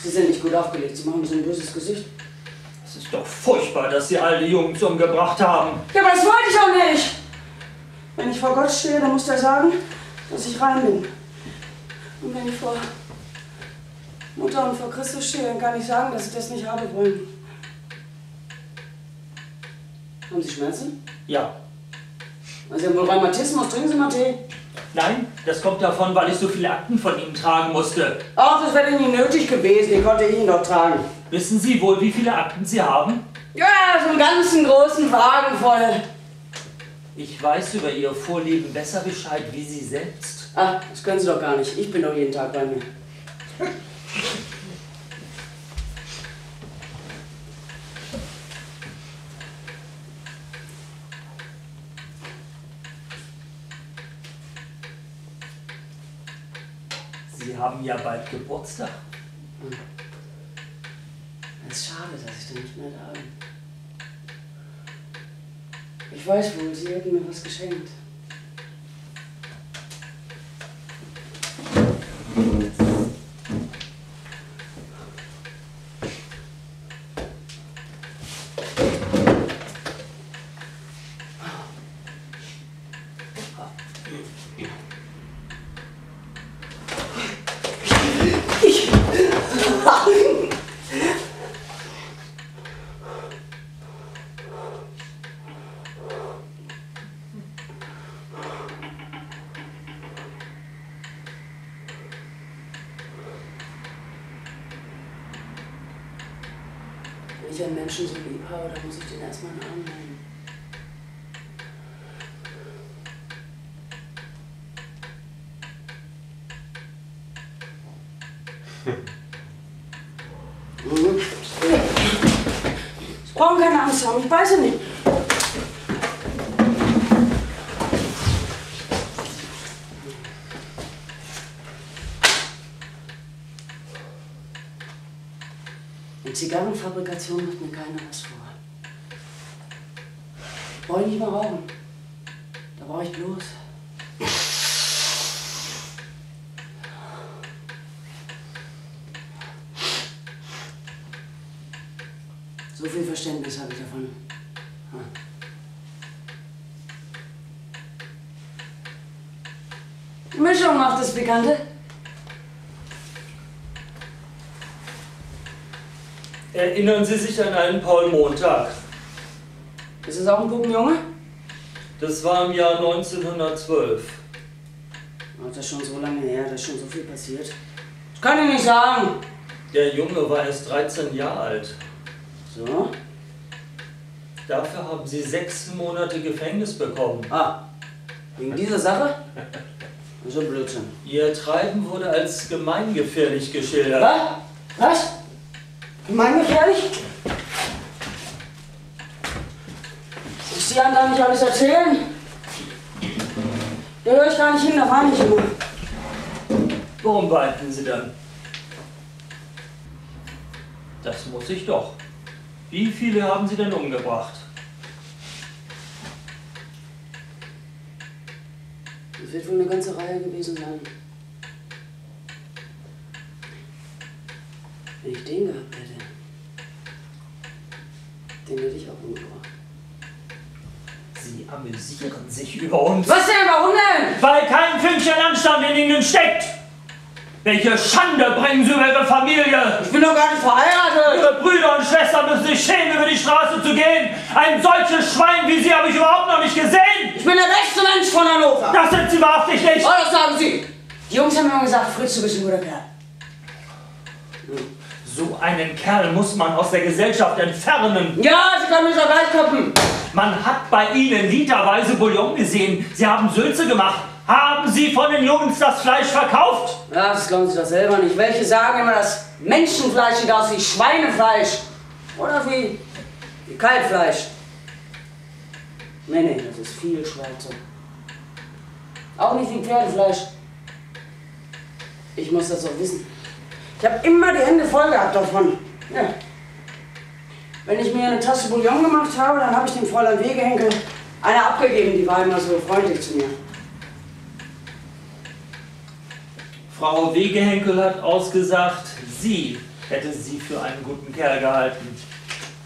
Sie sind nicht gut aufgelegt. Sie machen so ein böses Gesicht. Es ist doch furchtbar, dass Sie all die Jungs umgebracht haben. Ja, aber das wollte ich auch nicht. Wenn ich vor Gott stehe, dann muss er sagen, dass ich rein bin. Und wenn ich vor Mutter und vor Christus stehe, dann kann ich sagen, dass ich das nicht habe wollen. Haben Sie Schmerzen? Ja. Sie haben wohl Rheumatismus. Trinken Sie mal Tee. Nein, das kommt davon, weil ich so viele Akten von Ihnen tragen musste. Ach, das wäre nicht nötig gewesen. Die konnte ich Ihnen doch tragen. Wissen Sie wohl, wie viele Akten Sie haben? Ja, so einen ganzen großen Wagen voll. Ich weiß über Ihr Vorleben besser Bescheid wie Sie selbst. Ach, das können Sie doch gar nicht. Ich bin doch jeden Tag bei mir. Sie haben ja bald Geburtstag. Es ist schade, dass ich da nicht mehr da bin. Ich weiß wohl, Sie hätten mir was geschenkt. Wenn ich einen Menschen so lieb habe, dann muss ich den erstmal in den Arm nehmen. Sie brauchen keine Angst haben, ich beiße nicht. In Zigarrenfabrikation macht mir keiner was vor. Brauche ich nicht mal rauchen. Da brauche ich bloß. So viel Verständnis habe ich davon. Die Mischung macht das Pikante. Erinnern Sie sich an einen Paul Montag? Ist es auch ein Puppenjunge? Das war im Jahr 1912. Oh, das ist schon so lange her, da ist schon so viel passiert. Das kann ich nicht sagen. Der Junge war erst 13 Jahre alt. So? Dafür haben Sie 6 Monate Gefängnis bekommen. Ah, wegen dieser Sache? So Blödsinn. Ihr Treiben wurde als gemeingefährlich geschildert. Was? Gemeingefährlich? Ich Sie einem da nicht alles erzählen? Da höre ich gar nicht hin, da war nicht immer. Warum weinten Sie dann? Das muss ich doch. Wie viele haben Sie denn umgebracht? Es wird wohl eine ganze Reihe gewesen sein. Wenn ich den gehabt hätte, den hätte ich auch umgebracht. Sie amüsieren sich über uns. Was denn? Warum denn? Weil kein Fünkchen Anstand in Ihnen steckt. Welche Schande bringen Sie über Ihre Familie? Ich bin doch gar nicht verheiratet. Ihre Brüder und Schwestern müssen sich schämen, über die Straße zu gehen. Ein solches Schwein wie Sie habe ich überhaupt noch nicht gesehen. Ich bin der beste Mensch von Hannover. Das sind Sie wahrhaftig nicht. Oh, das sagen Sie. Die Jungs haben immer gesagt, Fritz, du bist ein guter Kerl. So einen Kerl muss man aus der Gesellschaft entfernen. Ja, Sie können mich doch gleich koppen. Man hat bei Ihnen literweise Bouillon gesehen. Sie haben Sülze gemacht. Haben Sie von den Jungs das Fleisch verkauft? Ja, das glauben Sie doch selber nicht. Welche sagen immer, dass Menschenfleisch sieht aus wie Schweinefleisch. Oder wie Kalbfleisch. Nee, das ist viel Schweizer. Auch nicht wie Pferdefleisch. Ich muss das doch wissen. Ich habe immer die Hände voll gehabt davon. Ja. Wenn ich mir eine Tasse Bouillon gemacht habe, dann habe ich dem Fräulein Wegehenkel eine abgegeben. Die war immer so freundlich zu mir. Frau Wegehenkel hat ausgesagt, Sie hätte sie für einen guten Kerl gehalten.